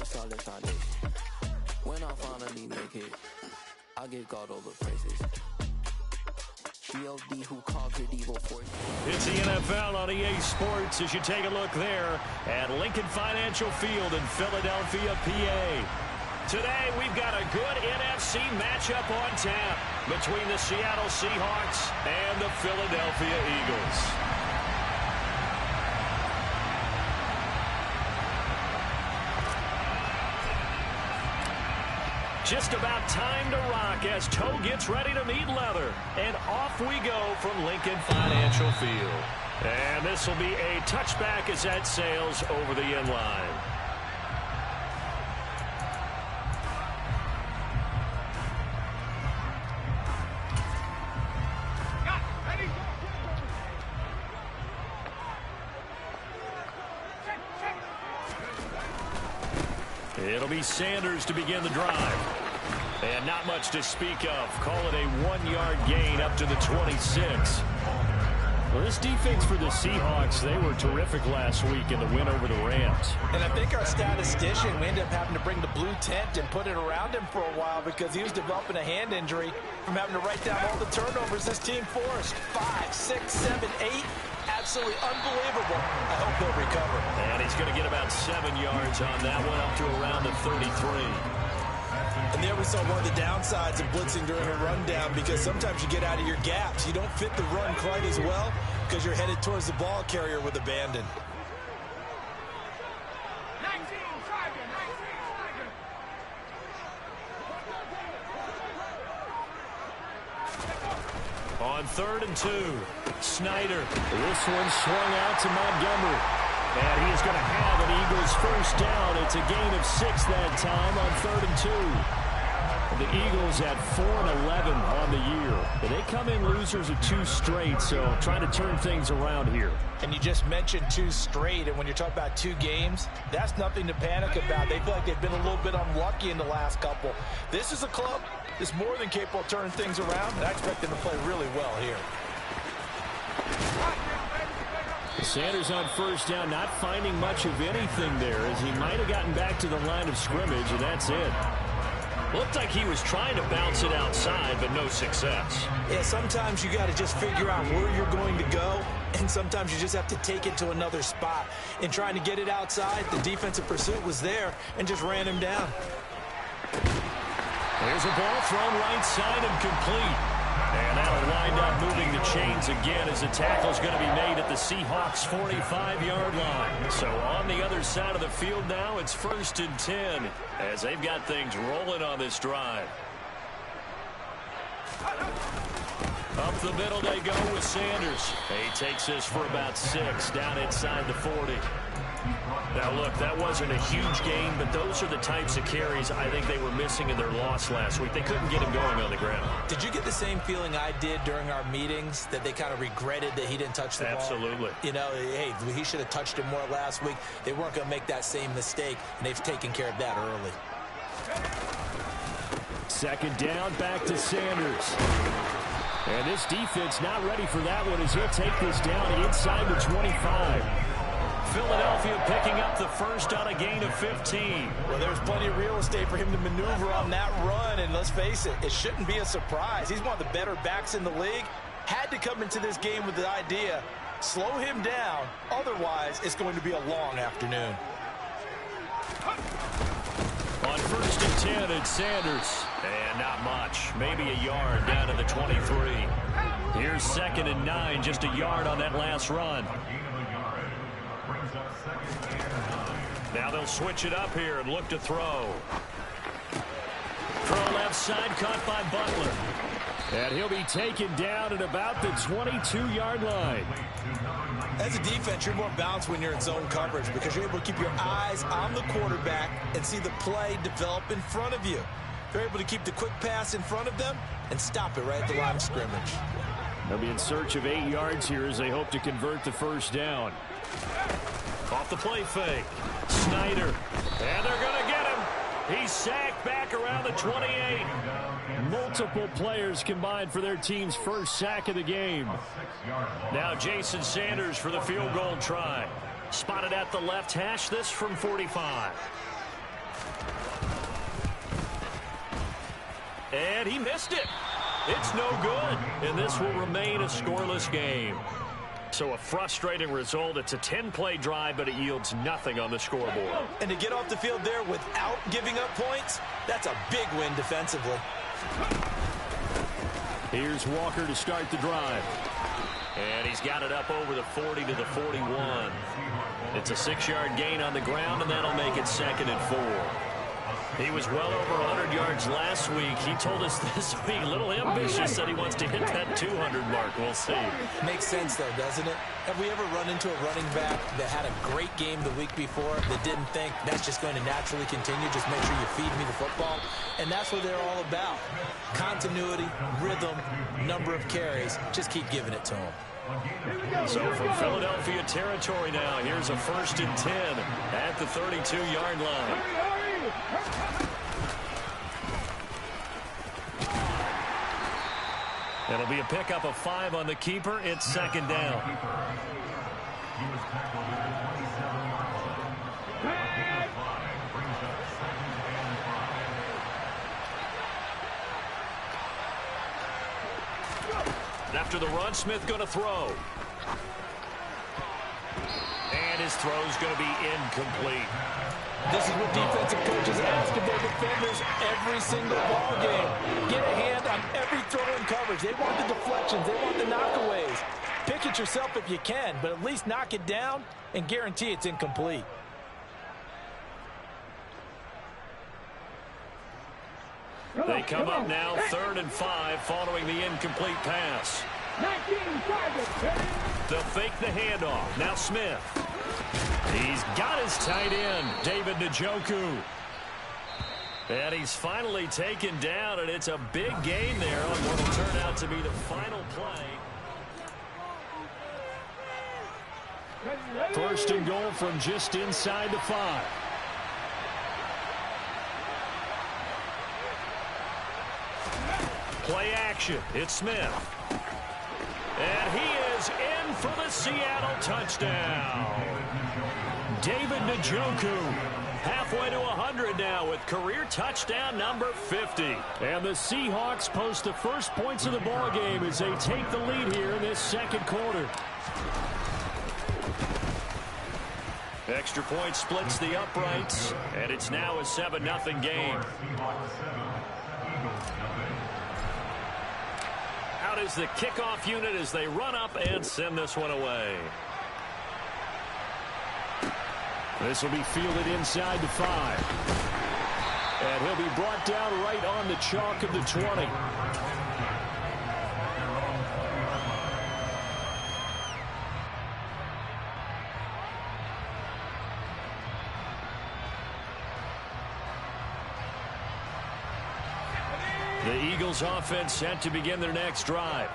a solid foundation. When I finally make it, I give God all the praises. G.O.D. who conquered evil forces. It's the NFL on EA Sports as you take a look there at Lincoln Financial Field in Philadelphia, PA. Today, we've got a good NFC matchup on tap between the Seattle Seahawks and the Philadelphia Eagles. Just about time to rock as toe gets ready to meet leather. And off we go from Lincoln Financial Field. And this will be a touchback as that sails over the end line. It'll be Sanders to begin the drive. And not much to speak of. Call it a 1-yard gain up to the 26. Well, this defense for the Seahawks, they were terrific last week in the win over the Rams. And I think our statistician, we ended up having to bring the blue tent and put it around him for a while because he was developing a hand injury from having to write down all the turnovers this team forced. 5, 6, 7, 8. Absolutely unbelievable. I hope he'll recover. And he's going to get about 7 yards on that one up to around the 33. And there we saw one of the downsides of blitzing during a rundown because sometimes you get out of your gaps. You don't fit the run quite as well because you're headed towards the ball carrier with abandon. On 3rd and 2, Snyder. This one swung out to Montgomery. And he is going to have an Eagles first down. It's a gain of 6 that time on 3rd and 2. The Eagles at 4-11 on the year. And they come in losers of 2 straight, so trying to turn things around here. And you just mentioned 2 straight, and when you're talking about 2 games, that's nothing to panic about. They feel like they've been a little bit unlucky in the last couple. This is a club that's more than capable of turning things around, and I expect them to play really well here. Sanders on first down, not finding much of anything there as he might have gotten back to the line of scrimmage, and that's it. Looked like he was trying to bounce it outside, but no success. Yeah, sometimes you got to just figure out where you're going to go, and sometimes you just have to take it to another spot. In trying to get it outside, the defensive pursuit was there and just ran him down. There's a ball thrown right side and complete. And that'll wind up moving the chains again as the tackle's going to be made at the Seahawks' 45-yard line. So on the other side of the field now, it's 1st and 10 as they've got things rolling on this drive. Up the middle they go with Sanders. He takes this for about 6 down inside the 40. Now, look, that wasn't a huge gain, but those are the types of carries I think they were missing in their loss last week. They couldn't get him going on the ground. Did you get the same feeling I did during our meetings, that they kind of regretted that he didn't touch the ball? Absolutely. You know, hey, he should have touched him more last week. They weren't going to make that same mistake, and they've taken care of that early. 2nd down, back to Sanders. And this defense not ready for that one as he'll take this down inside the 25. Philadelphia picking up the first on a gain of 15. Well, there's plenty of real estate for him to maneuver on that run, and let's face it, it shouldn't be a surprise. He's one of the better backs in the league. Had to come into this game with the idea, slow him down, otherwise it's going to be a long afternoon. On 1st and 10, it's Sanders. And not much, maybe a yard down to the 23. Here's 2nd and 9, just a yard on that last run. Now they'll switch it up here and look to throw. Throw left side, caught by Butler. And he'll be taken down at about the 22-yard line. As a defense, you're more balanced when you're in zone coverage because you're able to keep your eyes on the quarterback and see the play develop in front of you. You're able to keep the quick pass in front of them and stop it right at the line of scrimmage. They'll be in search of 8 yards here as they hope to convert the first down. Off the play fake. Snyder. And they're going to get him. He's sacked back around the 28. Multiple players combined for their team's first sack of the game. Now Jason Sanders for the field goal try. Spotted at the left hash, this from 45. And he missed it. It's no good, and this will remain a scoreless game. So a frustrating result. It's a 10-play drive, but it yields nothing on the scoreboard. And to get off the field there without giving up points, that's a big win defensively. Here's Walker to start the drive. And he's got it up over the 40 to the 41. It's a 6-yard gain on the ground, and that'll make it 2nd and 4. He was well over 100 yards last week. He told us this week, a little ambitious, said he wants to hit that 200 mark. We'll see. Makes sense, though, doesn't it? Have we ever run into a running back that had a great game the week before that didn't think that's just going to naturally continue? Just make sure you feed me the football. And that's what they're all about. Continuity, rhythm, number of carries. Just keep giving it to them. So from Philadelphia territory now, here's a 1st and 10 at the 32-yard line. It'll be a pickup of 5 on the keeper. It's 2nd down. After the run, Smith going to throw. And his throw's going to be incomplete. This is what defensive coaches ask of their defenders every single ball game. Get a hand on every throw in coverage. They want the deflections. They want the knockaways. Pick it yourself if you can, but at least knock it down and guarantee it's incomplete. They come up now 3rd and 5 following the incomplete pass. They'll fake the handoff. Now Smith. He's got his tight end, David Njoku. And he's finally taken down, and it's a big gain there on what will turn out to be the final play. 1st and goal from just inside the 5. Play action. It's Smith. And he is in for the Seattle touchdown. David Njoku halfway to 100 now with career touchdown number 50. And the Seahawks post the first points of the ball game as they take the lead here in this 2nd quarter. Extra point splits the uprights, and it's now a 7-0 game. Out is the kickoff unit as they run up and send this one away. This will be fielded inside the 5. And he'll be brought down right on the chalk of the 20. The Eagles offense set to begin their next drive.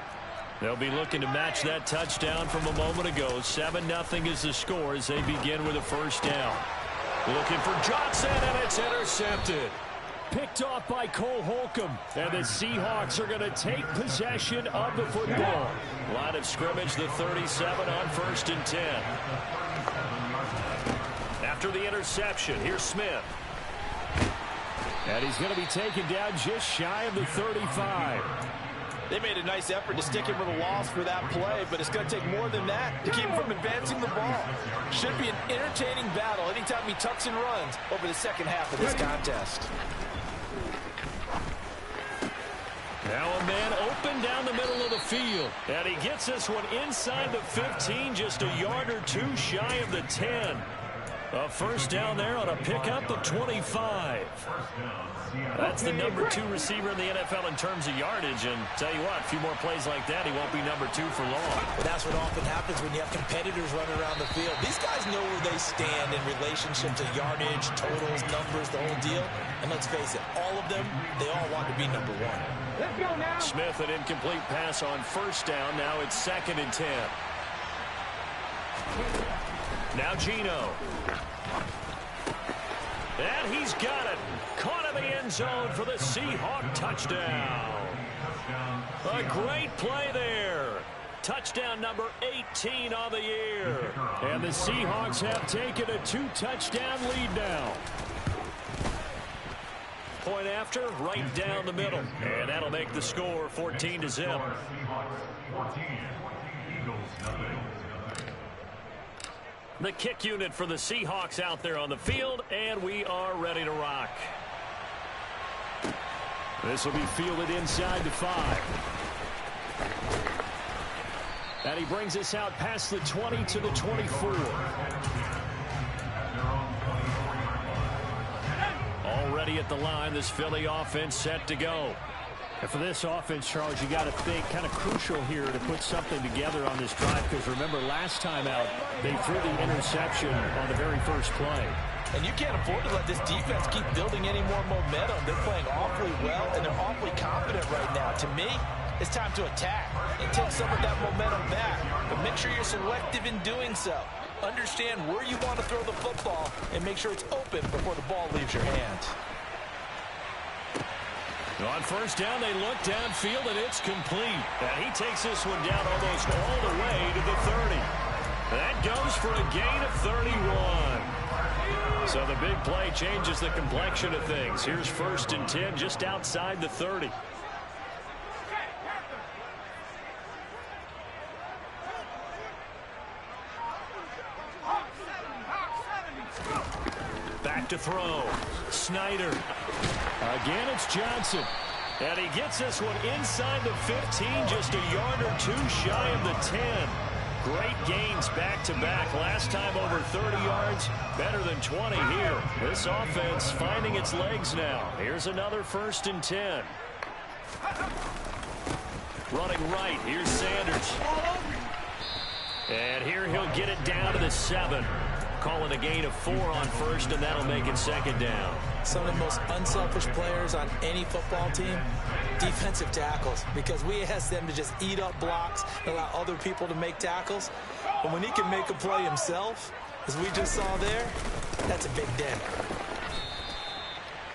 They'll be looking to match that touchdown from a moment ago. 7-0 is the score as they begin with a 1st down. Looking for Johnson, and it's intercepted. Picked off by Cole Holcomb, and the Seahawks are going to take possession of the football. Line of scrimmage, the 37 on 1st and 10. After the interception, here's Smith. And he's going to be taken down just shy of the 35. They made a nice effort to stick him with a loss for that play, but it's going to take more than that to keep him from advancing the ball. Should be an entertaining battle anytime he tucks and runs over the 2nd half of this contest. Now a man open down the middle of the field. And he gets this one inside the 15, just a yard or 2 shy of the 10. A 1st down there on a pickup of 25. That's the number 2 receiver in the NFL in terms of yardage. And tell you what, a few more plays like that, he won't be number 2 for long. But that's what often happens when you have competitors running around the field. These guys know where they stand in relationship to yardage, totals, numbers, the whole deal. And let's face it, all of them, they all want to be number 1. Let's go now. Smith, an incomplete pass on 1st down. Now it's 2nd and 10. Now Geno. And he's got it. Caught in the end zone for the Seahawk touchdown. A great play there. Touchdown number 18 on the year. And the Seahawks have taken a 2-touchdown lead now. Point after. after, right down the middle. And that'll make the score 14-0. The kick unit for the Seahawks out there on the field, and we are ready to rock. This will be fielded inside the 5. And he brings us out past the 20 to the 24. Already at the line, this Philly offense set to go. And for this offense, Charles, you got to think kind of crucial here to put something together on this drive, because remember last time out they threw the interception on the very first play. And you can't afford to let this defense keep building any more momentum. They're playing awfully well, and they're awfully confident right now. To me, it's time to attack and take some of that momentum back. But make sure you're selective in doing so. Understand where you want to throw the football and make sure it's open before the ball leaves your hands. On first down, they look downfield, and it's complete. And he takes this one down almost all the way to the 30. That goes for a gain of 31. So the big play changes the complexion of things. Here's 1st and 10 just outside the 30. Back to throw. Snyder. Again, it's Johnson. And he gets this one inside the 15, just a yard or two shy of the 10. Great gains back-to-back. Last time over 30 yards, better than 20 here. This offense finding its legs now. Here's another 1st and 10. Running right, here's Sanders. And here he'll get it down to the 7. Call it a gain of 4 on first, and that'll make it 2nd down. Some of the most unselfish players on any football team, defensive tackles, because we ask them to just eat up blocks and allow other people to make tackles. But when he can make a play himself, as we just saw there, that's a big day.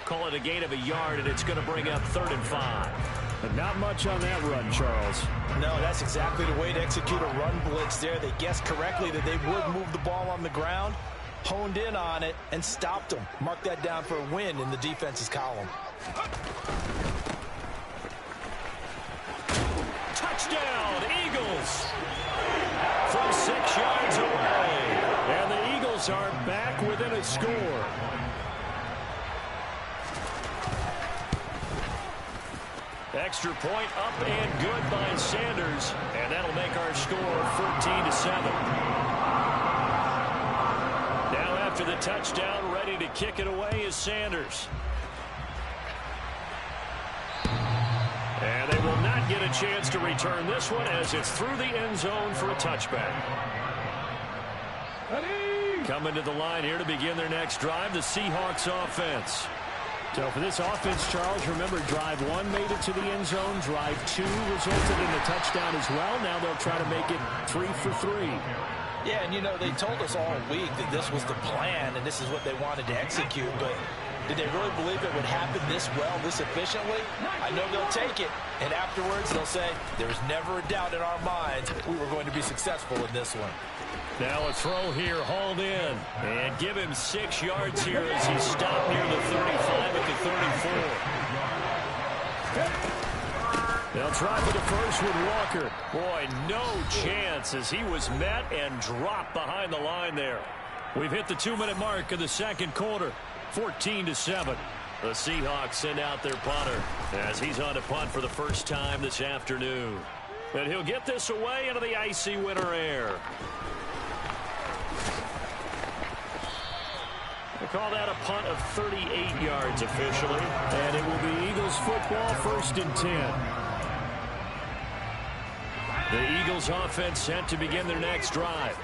Call it a gain of a yard, and it's going to bring up 3rd and 5. But not much on that run, Charles. No, that's exactly the way to execute a run blitz there. They guessed correctly that they would move the ball on the ground, honed in on it, and stopped them. Mark that down for a win in the defense's column. Touchdown, Eagles! From 6 yards away. And the Eagles are back within a score. Extra point up and good by Sanders. And that'll make our score 14-7. Now after the touchdown, ready to kick it away is Sanders. And they will not get a chance to return this one as it's through the end zone for a touchback. Coming to the line here to begin their next drive, the Seahawks offense. So for this offense, Charles, remember drive 1 made it to the end zone. Drive 2 resulted in a touchdown as well. Now they'll try to make it 3 for 3. Yeah, and you know, they told us all week that this was the plan and this is what they wanted to execute, but did they really believe it would happen this well, this efficiently? I know they'll take it, and afterwards they'll say, there's never a doubt in our minds we were going to be successful in this one. Now a throw here, hauled in, and give him 6 yards here as he stopped near the 35 at the 34. They'll try for the first with Walker. Boy, no chance as he was met and dropped behind the line there. We've hit the 2-minute mark of the second quarter, 14-7. The Seahawks send out their punter as he's on to punt for the first time this afternoon. And he'll get this away into the icy winter air. They call that a punt of 38 yards officially. And it will be Eagles football, 1st and 10. The Eagles offense set to begin their next drive.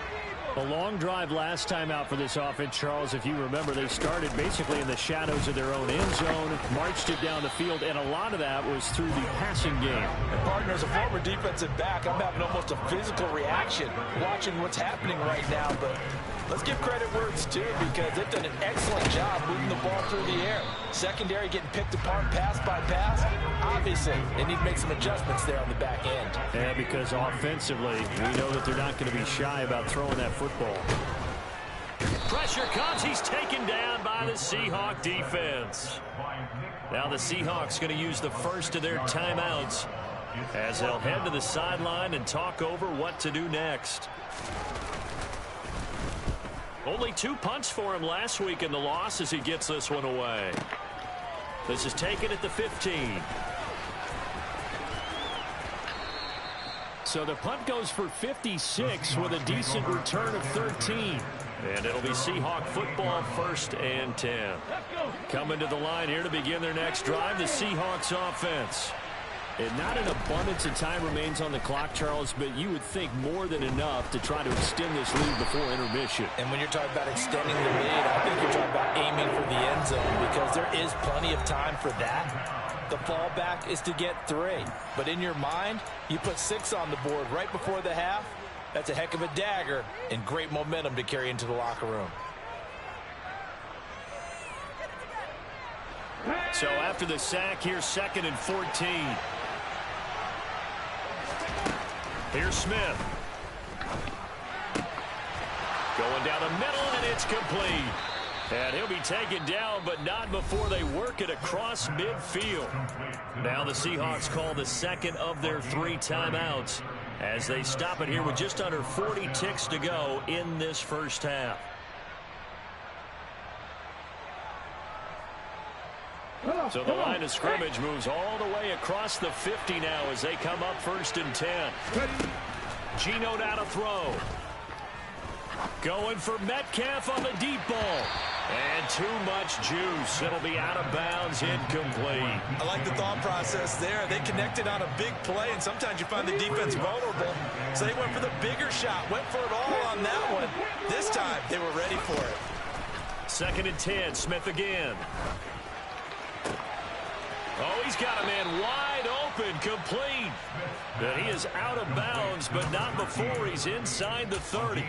A long drive last time out for this offense, Charles. If you remember, they started basically in the shadows of their own end zone, marched it down the field, and a lot of that was through the passing game. And partner, as a former defensive back, I'm having almost a physical reaction watching what's happening right now, but let's give credit where it's due because they've done an excellent job moving the ball through the air. Secondary getting picked apart pass by pass. Obviously, they need to make some adjustments there on the back end. Yeah, because offensively, we know that they're not going to be shy about throwing that football. Pressure comes. He's taken down by the Seahawk defense. Now the Seahawks going to use the first of their timeouts as they'll head to the sideline and talk over what to do next. Only 2 punts for him last week in the loss as he gets this one away. This is taken at the 15. So the punt goes for 56 with a decent return of 13. And it'll be Seahawk football, 1st and 10. Coming to the line here to begin their next drive, the Seahawks offense. And not an abundance of time remains on the clock, Charles, but you would think more than enough to try to extend this lead before intermission. And when you're talking about extending the lead, I think you're talking about aiming for the end zone because there is plenty of time for that. The fallback is to get 3. But in your mind, you put 6 on the board right before the half. That's a heck of a dagger and great momentum to carry into the locker room. So after the sack, here's 2nd and 14. Here's Smith. Going down the middle, and it's complete. And he'll be taken down, but not before they work it across midfield. Now the Seahawks call the 2nd of their 3 timeouts as they stop it here with just under 40 ticks to go in this first half. So the line of scrimmage moves all the way across the 50 now as they come up 1st and 10. Geno now to throw. Going for Metcalf on the deep ball. And too much juice. It'll be out of bounds, incomplete. I like the thought process there. They connected on a big play, and sometimes you find the defense vulnerable. So they went for the bigger shot, went for it all on that one. This time, they were ready for it. 2nd and 10, Smith again. Oh, he's got a man wide open, complete. But he is out of bounds, but not before he's inside the 30.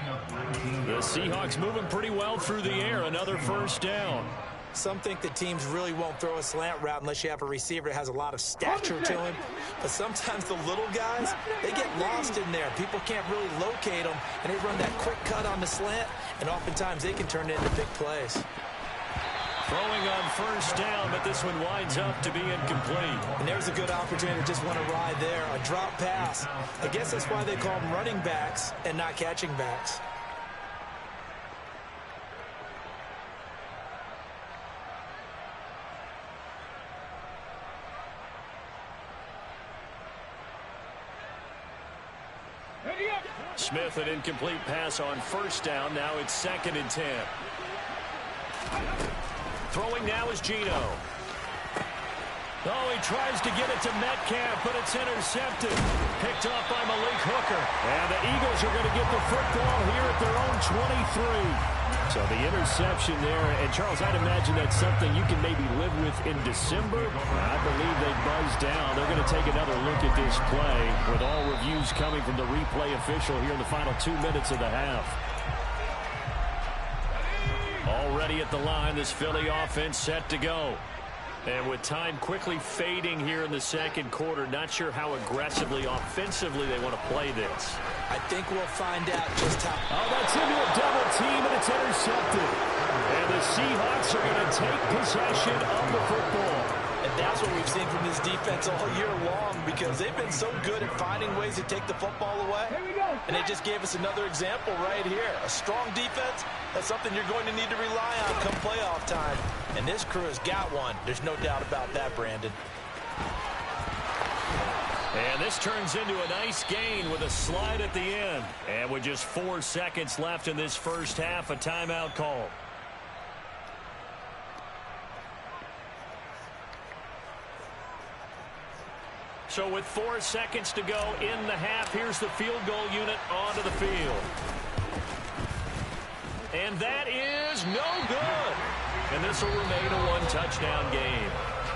The Seahawks moving pretty well through the air. Another 1st down. Some think the teams really won't throw a slant route unless you have a receiver that has a lot of stature to him. But sometimes the little guys, they get lost in there. People can't really locate them, and they run that quick cut on the slant, and oftentimes they can turn it into big plays. Throwing on 1st down, but this one winds up to be incomplete. And there's a good opportunity to just want to ride there. A drop pass. I guess that's why they call them running backs and not catching backs. Smith, an incomplete pass on 1st down. Now it's 2nd and 10. Throwing now is Geno. Oh, he tries to get it to Metcalf, but it's intercepted. Picked off by Malik Hooker. And the Eagles are going to get the football here at their own 23. So the interception there. And, Charles, I'd imagine that's something you can maybe live with in December. I believe they buzzed down. They're going to take another look at this play with all reviews coming from the replay official here in the final 2 minutes of the half. Already at the line, this Philly offense set to go. And with time quickly fading here in the 2nd quarter, not sure how aggressively, offensively they want to play this. I think we'll find out just how. Oh, that's into a double team, and it's intercepted. And the Seahawks are going to take possession of the football. And that's what we've seen from this defense all year long because they've been so good at finding ways to take the football away. And they just gave us another example right here. A strong defense, that's something you're going to need to rely on come playoff time. And this crew has got one. There's no doubt about that, Brandon. And this turns into a nice gain with a slide at the end. And with just 4 seconds left in this first half, a timeout call. So with 4 seconds to go in the half, here's the field goal unit onto the field. And that is no good. And this will remain a 1-touchdown game.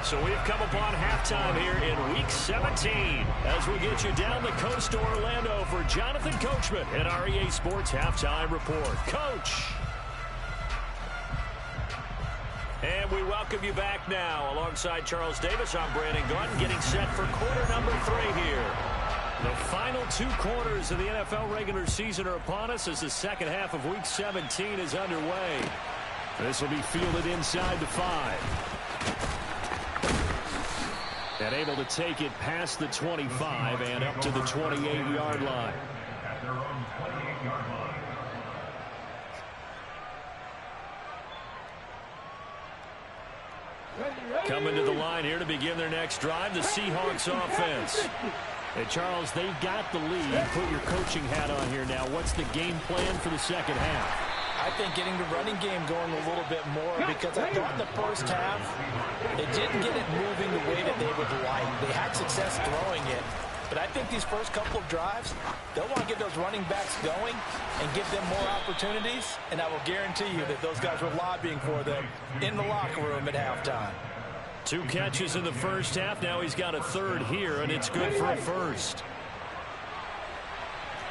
So we've come upon halftime here in Week 17 as we get you down the coast to Orlando for Jonathan Coachman at our EA Sports Halftime Report. Coach! And we welcome you back now. Alongside Charles Davis, I'm Brandon Gordon, getting set for quarter number 3 here. The final 2 quarters of the NFL regular season are upon us as the second half of Week 17 is underway. This will be fielded inside the 5. And able to take it past the 25 and up to the 28-yard line. At their own 28-yard line. Coming to the line here to begin their next drive, the Seahawks offense. Hey, Charles, they've got the lead. Put your coaching hat on here now. What's the game plan for the second half? I think getting the running game going a little bit more, because I thought the first half, they didn't get it moving the way that they would like. They had success throwing it, but I think these first couple of drives, they'll want to get those running backs going and give them more opportunities, and I will guarantee you that those guys were lobbying for them in the locker room at halftime. 2 catches in the first half. Now he's got a third here, and it's good for a first.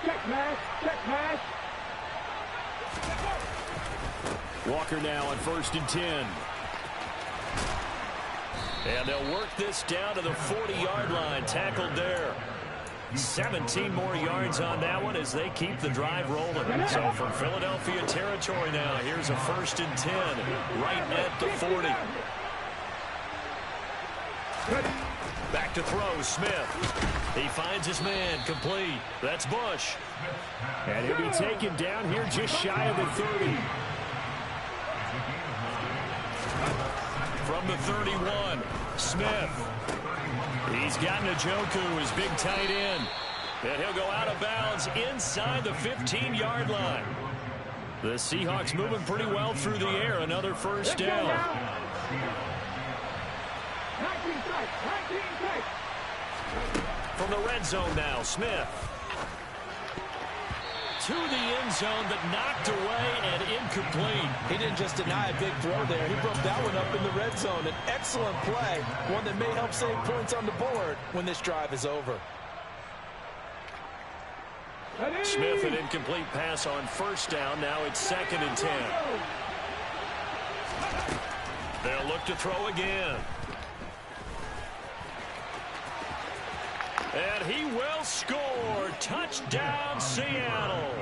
Check pass. Walker now on 1st and 10. And they'll work this down to the 40-yard line. Tackled there. 17 more yards on that one as they keep the drive rolling. So from Philadelphia territory now, here's a 1st and 10 right at the 40. Back to throw, Smith. He finds his man, complete. That's Bush. And he'll be taken down here just shy of the 30. From the 31, Smith. He's got Njoku, his big tight end. And he'll go out of bounds inside the 15-yard line. The Seahawks moving pretty well through the air. Another first down. From the red zone now, Smith. To the end zone, but knocked away and incomplete. He didn't just deny a big throw there. He broke that one up in the red zone. An excellent play, one that may help save points on the board when this drive is over. Smith, an incomplete pass on first down. Now it's 2nd and 10. They'll look to throw again. And he will score. Touchdown, Seattle.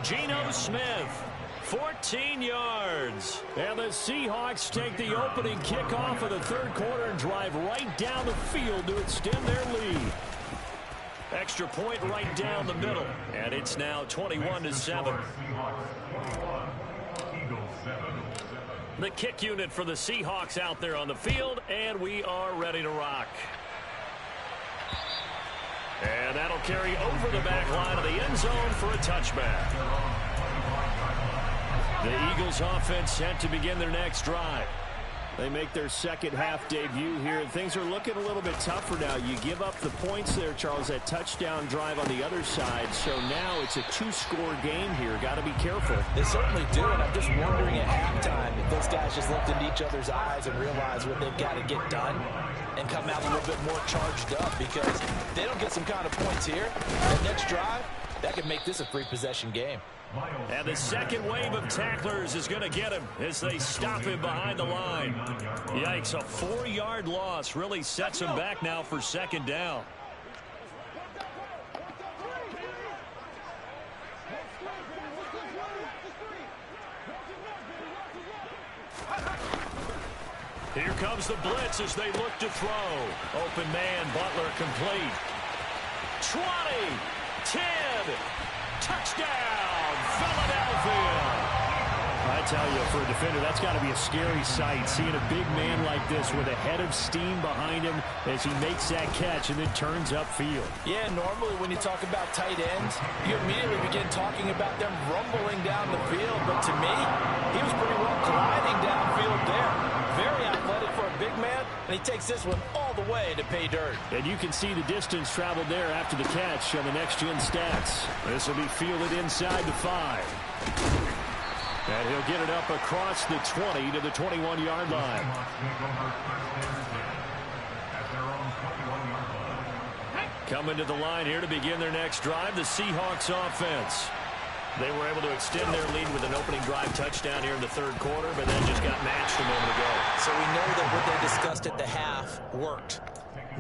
Geno Smith, 14 yards. And the Seahawks take the opening kickoff of the 3rd quarter and drive right down the field to extend their lead. Extra point right down the middle. And it's now 21-7. The kick unit for the Seahawks out there on the field, and we are ready to rock. And that'll carry over the back line of the end zone for a touchback. The Eagles offense set to begin their next drive. They make their second half debut here, and things are looking a little bit tougher now. You give up the points there, Charles, that touchdown drive on the other side. So now it's a 2-score game here. Got to be careful. They certainly do, and I'm just wondering at halftime if those guys just looked into each other's eyes and realized what they've got to get done and come out a little bit more charged up, because if they don't get some kind of points here, that next drive, that could make this a 3-possession game. And the second wave of tacklers is going to get him as they stop him behind the line. Yikes, a 4-yard loss really sets him back now for 2nd down. Here comes the blitz as they look to throw. Open man, Butler complete. 20, 10, touchdown, Philadelphia. I tell you, for a defender, that's got to be a scary sight, seeing a big man like this with a head of steam behind him as he makes that catch and then turns upfield. Yeah, normally when you talk about tight ends, you immediately begin talking about them rumbling down the field, but to me, he was pretty well gliding downfield there. Very athletic for a big man, and he takes this one all the way to pay dirt. And you can see the distance traveled there after the catch on the next-gen stats. This will be fielded inside the 5. And he'll get it up across the 20 to the 21-yard line. Coming to the line here to begin their next drive, the Seahawks offense. They were able to extend their lead with an opening drive touchdown here in the 3rd quarter, but then just got matched a moment ago. So we know that what they discussed at the half worked.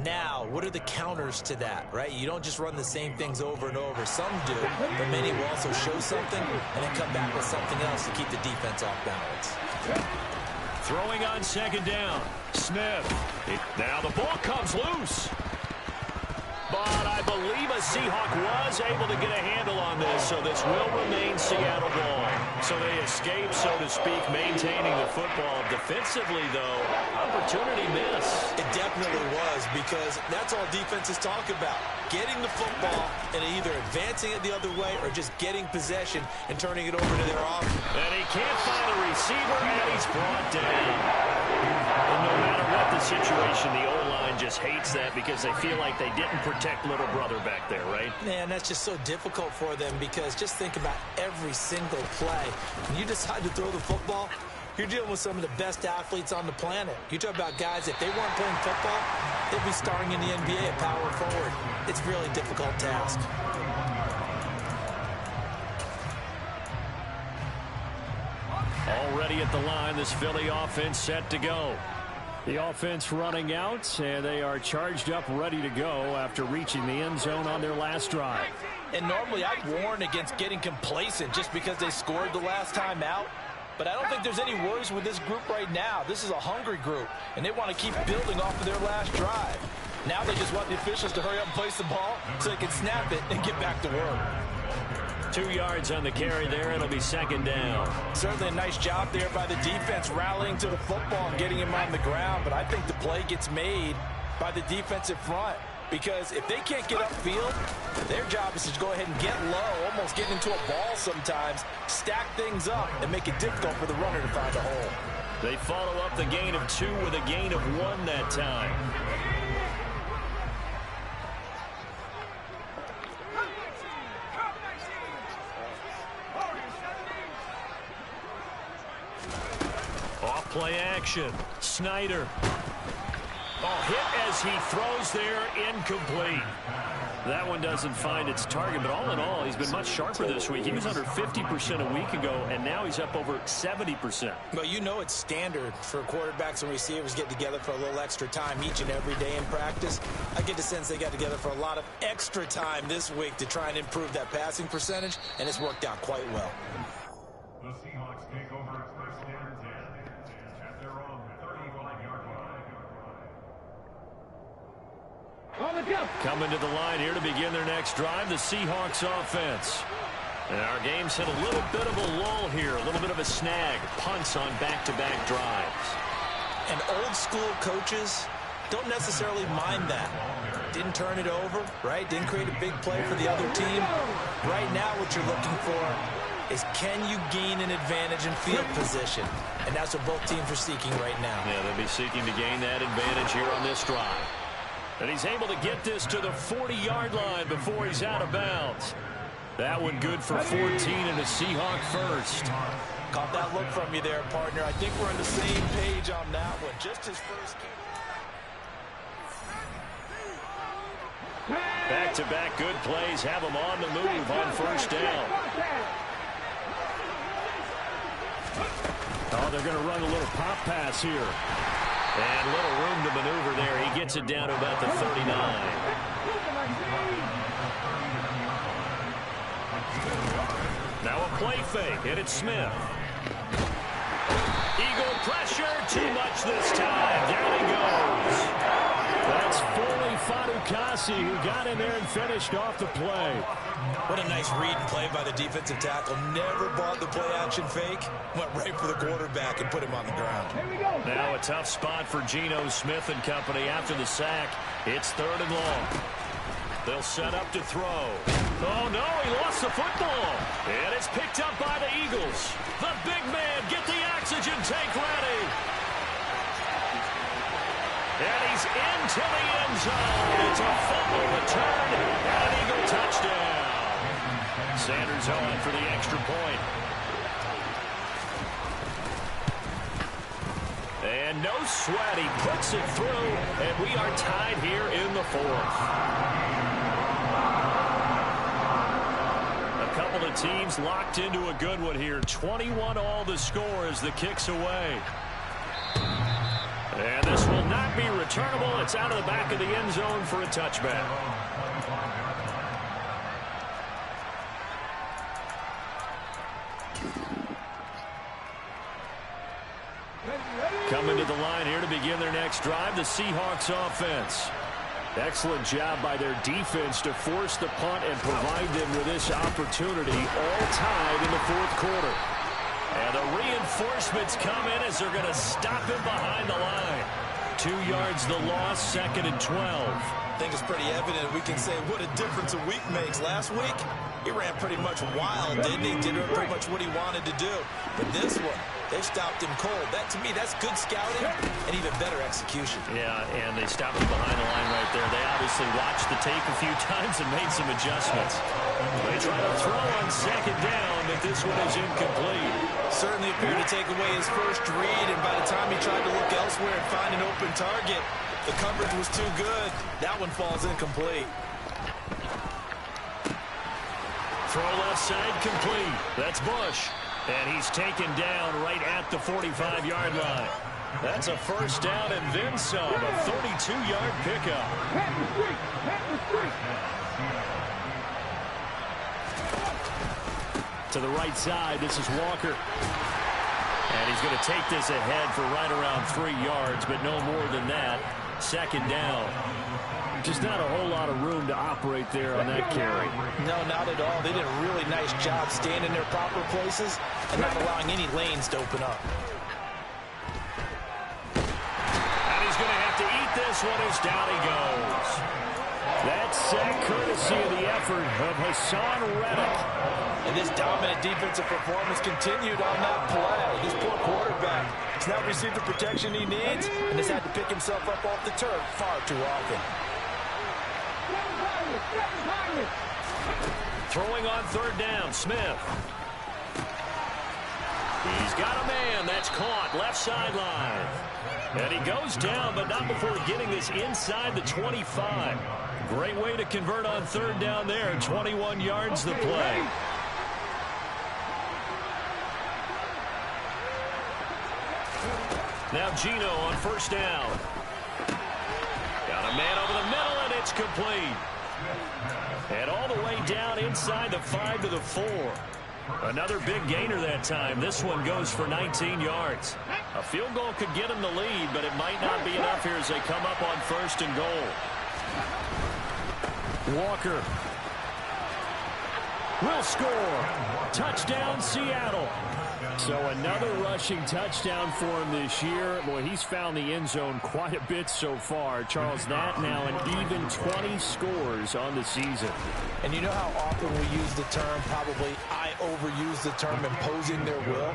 Now, what are the counters to that, right? You don't just run the same things over and over. Some do, but many will also show something and then come back with something else to keep the defense off balance. Throwing on second down. Smith. Now the ball comes loose. But I believe a Seahawk was able to get a handle on this, so this will remain Seattle ball. So they escape, so to speak, maintaining the football. Defensively, though, opportunity miss. It definitely was, because that's all defenses talk about. Getting the football and either advancing it the other way or just getting possession and turning it over to their offense. And he can't find a receiver, and he's brought down. And no matter what the situation, the O-line just hates that because they feel like they didn't protect little brother back there, right? Man, that's just so difficult for them, because just think about every single play. When you decide to throw the football, you're dealing with some of the best athletes on the planet. You talk about guys, if they weren't playing football, they'd be starring in the NBA at power forward. It's a really difficult task. Already at the line, this Philly offense set to go. The offense running out, and they are charged up, ready to go after reaching the end zone on their last drive. And normally I'd warn against getting complacent just because they scored the last time out. But I don't think there's any worries with this group right now. This is a hungry group, and they want to keep building off of their last drive. Now they just want the officials to hurry up and place the ball so they can snap it and get back to work. 2 yards on the carry there. It'll be second down. Certainly a nice job there by the defense rallying to the football and getting him on the ground. But I think the play gets made by the defensive front, because if they can't get upfield, their job is to go ahead and get low, almost get into a ball sometimes, stack things up, and make it difficult for the runner to find a hole. They follow up the gain of 2 with a gain of 1 that time. Play action. Snyder. Oh, hit as he throws there, incomplete. That one doesn't find its target, but all in all, he's been much sharper this week. He was under 50% a week ago, and now he's up over 70%. Well, you know it's standard for quarterbacks and receivers get together for a little extra time each and every day in practice. I get the sense they got together for a lot of extra time this week to try and improve that passing percentage, and it's worked out quite well. The Seahawks take over first and 10 at their own 35-yard line. Coming to the line here to begin their next drive, the Seahawks offense. And our game's hit a little bit of a lull here, a little bit of a snag. Punts on back-to-back drives. And old-school coaches don't necessarily mind that. Didn't turn it over, right? Didn't create a big play for the other team. Right now what you're looking for is, can you gain an advantage in field position? And that's what both teams are seeking right now. Yeah, they'll be seeking to gain that advantage here on this drive. And he's able to get this to the 40-yard line before he's out of bounds. That one good for 14 and a Seahawk first. Caught that look from you there, partner. I think we're on the same page on that one. Just his first game. Back-to-back good plays have him on the move on first down. Oh, they're going to run a little pop pass here. And little room to maneuver there. He gets it down to about the 39. Now a play fake, and it's Smith. Eagle pressure, too much this time. Down he goes. That's Foley Fatukasi, who got in there and finished off the play. What a nice read and play by the defensive tackle. Never bought the play-action fake. Went right for the quarterback and put him on the ground. Now a tough spot for Geno Smith and company after the sack. It's 3rd and long. They'll set up to throw. Oh, no, he lost the football. And it's picked up by the Eagles. The big man, get the oxygen tank ready. And he's into the end zone. It's a fumble return and an Eagle touchdown. Sanders on for the extra point. And no sweat. He puts it through, and we are tied here in the 4th. A couple of teams locked into a good one here. 21 all the score as the kick's away. And this will not be returnable. It's out of the back of the end zone for a touchback. Coming to the line here to begin their next drive, the Seahawks offense. Excellent job by their defense to force the punt and provide them with this opportunity, all tied in the fourth quarter. And the reinforcements come in as they're going to stop him behind the line. 2 yards the loss, 2nd and 12. I think it's pretty evident we can say what a difference a week makes. Last week, he ran pretty much wild, didn't he? Did pretty much what he wanted to do. But this one, they stopped him cold. That, to me, that's good scouting and even better execution. Yeah, and they stopped him behind the line right there. They obviously watched the tape a few times and made some adjustments. They try to throw on 2nd down, but this one is incomplete. Certainly appeared to take away his first read, and by the time he tried to look elsewhere and find an open target, the coverage was too good. That one falls incomplete. Throw left side complete. That's Bush. And he's taken down right at the 45-yard line. That's a first down and then some. A 32-yard pickup. To the right side, this is Walker. And he's going to take this ahead for right around 3 yards, but no more than that. 2nd down. Just not a whole lot of room to operate there on that carry. No, not at all. They did a really nice job staying in their proper places and not allowing any lanes to open up. And he's going to have to eat this one as down he goes. That's sack courtesy of the effort of Hassan Reddick. And this dominant defensive performance continued on that play. This poor quarterback has not received the protection he needs and has had to pick himself up off the turf far too often. Throwing on 3rd down, Smith. He's got a man. That's caught. Left sideline. And he goes down, but not before getting this inside the 25. Great way to convert on 3rd down there. 21 yards the play. Now Gino on 1st down. Got a man over the middle, and it's complete. And all the way down inside the 5 to the 4. Another big gainer that time. This one goes for 19 yards. A field goal could get him the lead, but it might not be enough here as they come up on 1st and goal. Walker will score. Touchdown, Seattle. So another rushing touchdown for him this year. Boy, he's found the end zone quite a bit so far. Charles, that now an even 20 scores on the season. And you know how often we use the term, probably I overuse the term, imposing their will?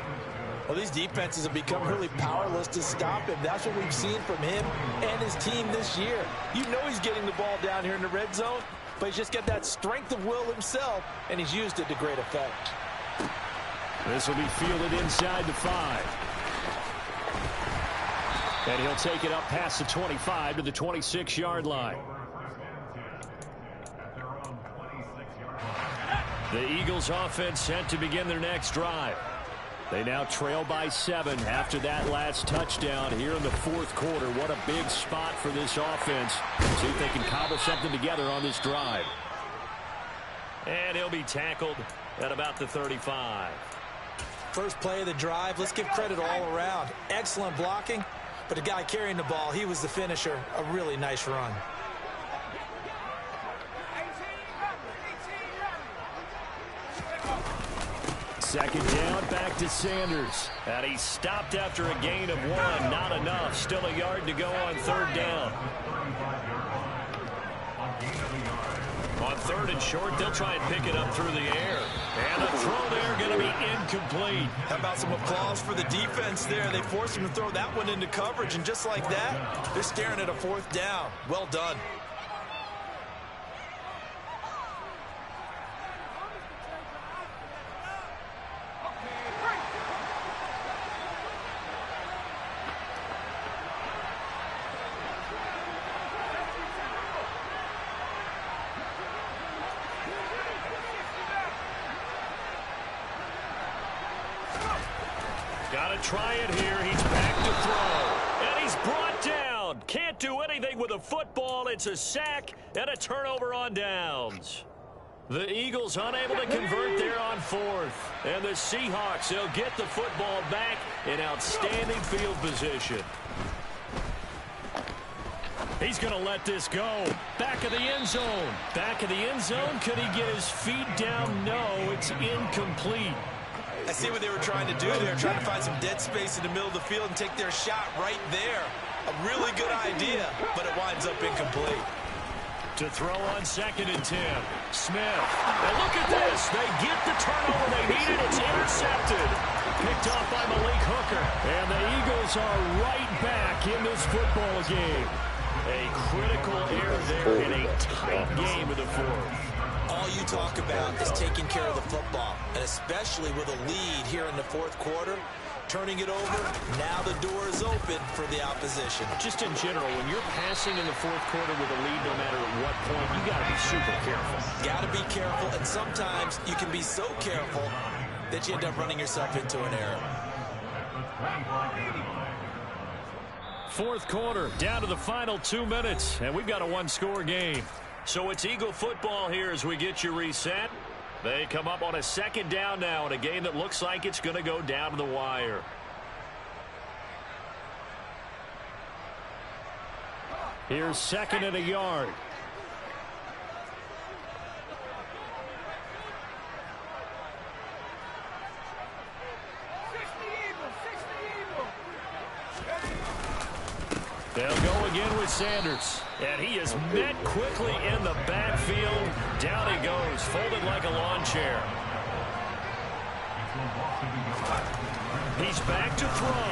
Well, these defenses have become really powerless to stop him. That's what we've seen from him and his team this year. You know he's getting the ball down here in the red zone, but he's just got that strength of will himself, and he's used it to great effect. This will be fielded inside the 5. And he'll take it up past the 25 to the 26-yard line. The Eagles offense set to begin their next drive. They now trail by 7 after that last touchdown here in the fourth quarter. What a big spot for this offense. See if they can cobble something together on this drive. And he'll be tackled at about the 35. First play of the drive, let's give credit all around. Excellent blocking, but the guy carrying the ball, he was the finisher. A really nice run. Second down, back to Sanders. And he stopped after a gain of 1. Not enough. Still a yard to go on 3rd down. On 3rd and short, they'll try and pick it up through the air. And the throw there going to be incomplete. How about some applause for the defense there? They forced him to throw that one into coverage, and just like that, they're staring at a 4th down. Well done. Got to try it here. He's back to throw. And he's brought can't do anything with the football. It's a sack and a turnover on downs. The Eagles unable to convert there on fourth. And the Seahawks, they'll get the football back in outstanding field position. He's going to let this go. Back of the end zone. Back of the end zone. Could he get his feet down? No, it's incomplete. I see what they were trying to do there, trying to find some dead space in the middle of the field and take their shot right there. A really good idea, but it winds up incomplete. To throw on 2nd and 10. Smith. And look at this. They get the turnover they needed. It's intercepted. Picked off by Malik Hooker. And the Eagles are right back in this football game. A critical error there in a tight game in the fourth. All you talk about is taking care of the football, and especially with a lead here in the fourth quarter. Turning it over, now the door is open for the opposition. Just in general, when you're passing in the fourth quarter with a lead, no matter at what point, you got to be super careful. Got to be careful, and sometimes you can be so careful that you end up running yourself into an error. Fourth quarter, down to the final 2 minutes, and we've got a one-score game. So it's Eagle football here as we get you reset. They come up on a 2nd down now in a game that looks like it's going to go down to the wire. Here's 2nd and a yard. They'll go again with Sanders. And he is met quickly in the backfield. Down he goes, folded like a lawn chair. He's back to throw.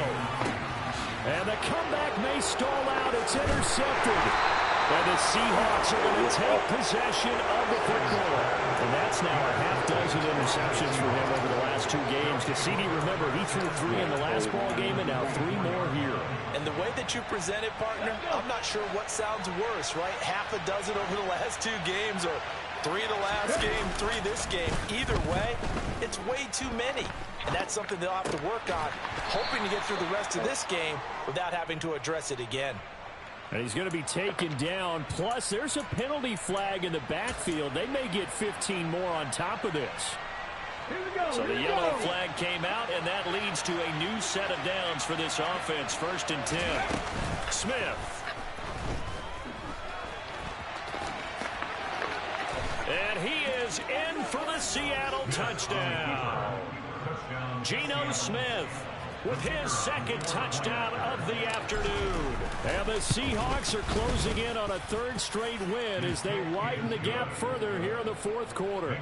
And the comeback may stall out. It's intercepted. And the Seahawks are going to take possession of the football. And that's now a half-dozen interceptions for him over the last 2 games. Cassini, remember, he threw 3 in the last ball game and now 3 more here. And the way that you present it, partner, I'm not sure what sounds worse, right? Half a dozen over the last 2 games or 3 the last game, 3 this game. Either way, it's way too many. And that's something they'll have to work on, hoping to get through the rest of this game without having to address it again. And he's going to be taken down. Plus, there's a penalty flag in the backfield. They may get 15 more on top of this. So the yellow flag came out, and that leads to a new set of downs for this offense. 1st and 10. Smith. And he is in for the Seattle touchdown. Geno Smith with his 2nd touchdown of the afternoon. And the Seahawks are closing in on a 3rd straight win as they widen the gap further here in the fourth quarter.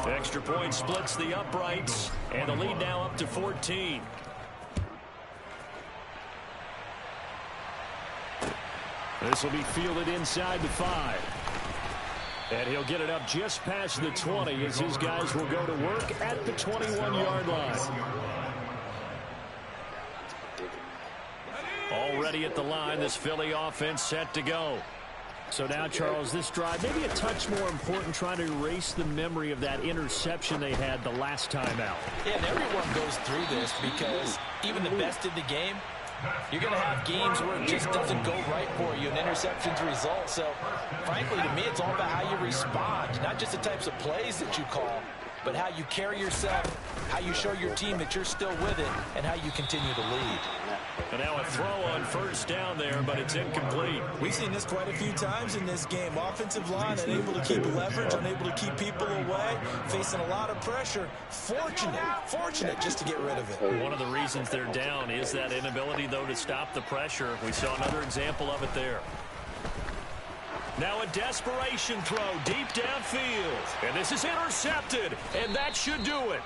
Extra point splits the uprights, and the lead now up to 14. This will be fielded inside the 5. And he'll get it up just past the 20 as his guys will go to work at the 21-yard line. Already at the line, this Philly offense set to go. So now, Charles, this drive maybe a touch more important, trying to erase the memory of that interception they had the last time out. Yeah, and everyone goes through this because even the best in the game, you're going to have games where it just doesn't go right for you, and interceptions result. So, frankly, to me, it's all about how you respond, not just the types of plays that you call, but how you carry yourself, how you show your team that you're still with it, and how you continue to lead. And now a throw on 1st down there, but it's incomplete. We've seen this quite a few times in this game. Offensive line unable to keep leverage, unable to keep people away, facing a lot of pressure. Fortunate just to get rid of it. One of the reasons they're down is that inability, though, to stop the pressure. We saw another example of it there. Now a desperation throw deep downfield. And this is intercepted, and that should do it.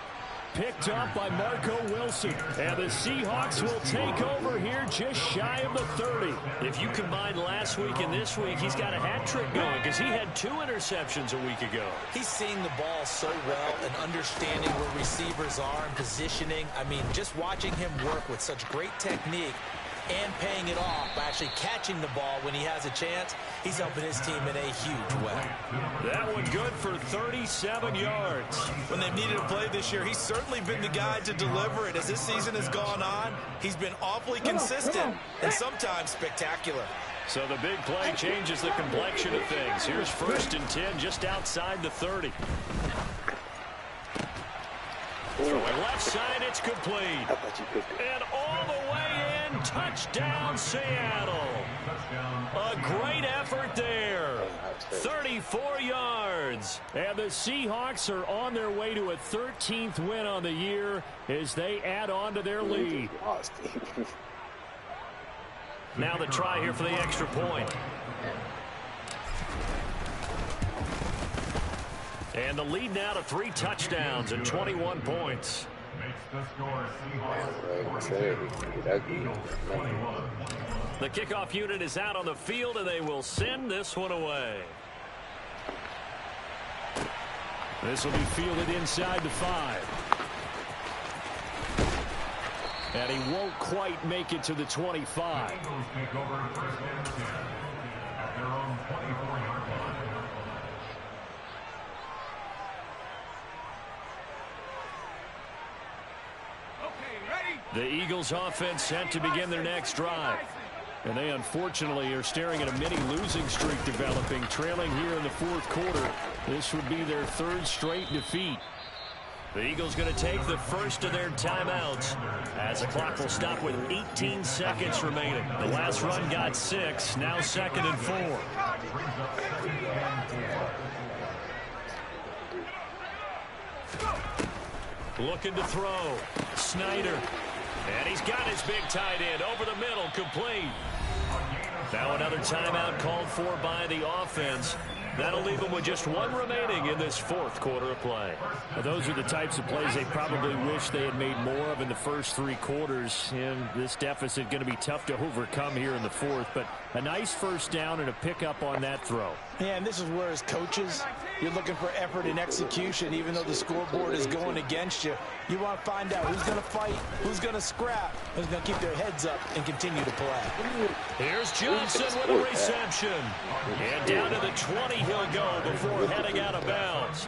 Picked up by Marco Wilson. And the Seahawks will take over here just shy of the 30. If you combine last week and this week, he's got a hat trick going because he had 2 interceptions a week ago. He's seeing the ball so well and understanding where receivers are and positioning. I mean, just watching him work with such great technique, and paying it off by actually catching the ball when he has a chance. He's helping his team in a huge way. That one good for 37 yards. When they've needed a play this year, he's certainly been the guy to deliver it. As this season has gone on, he's been awfully consistent and sometimes spectacular. So the big play changes the complexion of things. Here's 1st and 10 just outside the 30. Throwing left side, it's complete. And all the way in, touchdown Seattle. A great effort there. 34 yards. And the Seahawks are on their way to a 13th win on the year as they add on to their lead. Now the try here for the extra point. And the lead now to 3 touchdowns and 21 points. Makes the score Seahawks 21. The kickoff unit is out on the field, and they will send this one away. This will be fielded inside the 5. And he won't quite make it to the 25. The Eagles take over 1st and 10 at their own 24-yard line. The Eagles offense set to begin their next drive. And they unfortunately are staring at a mini losing streak developing, trailing here in the 4th quarter. This would be their 3rd straight defeat. The Eagles going to take the first of their timeouts as the clock will stop with 18 seconds remaining. The last run got 6, now 2nd and 4. Looking to throw. Snyder. And he's got his big tight end over the middle, complete. Now another timeout called for by the offense. That'll leave them with just 1 remaining in this 4th quarter of play. Well, those are the types of plays they probably wish they had made more of in the first 3 quarters. And this deficit going to be tough to overcome here in the 4th. But a nice first down and a pickup on that throw. Yeah, and this is where as coaches, you're looking for effort and execution, even though the scoreboard is going against you. You want to find out who's going to fight, who's going to scrap, who's going to keep their heads up and continue to play. Here's Johnson with a reception. And down to the 20 he'll go before heading out of bounds.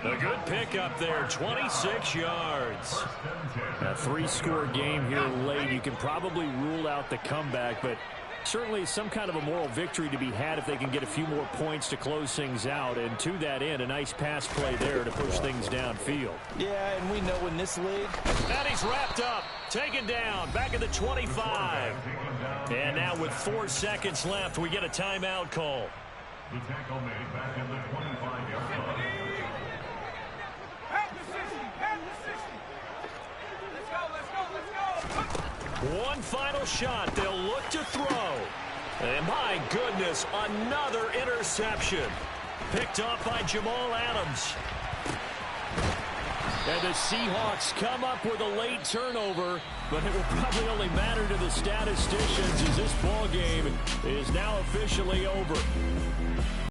A good pickup there, 26 yards. A 3-score game here late. You can probably rule out the comeback, but certainly some kind of a moral victory to be had if they can get a few more points to close things out. And to that end, a nice pass play there to push things downfield. Yeah, and we know in this league. And he's wrapped up, taken down, back at the 25. And now with 4 seconds left, we get a timeout call. The tackle made back in the 25-yard line. One final shot. They'll look to throw. And my goodness, another interception. Picked off by Jamal Adams. And the Seahawks come up with a late turnover, but it will probably only matter to the statisticians as this ball game is now officially over.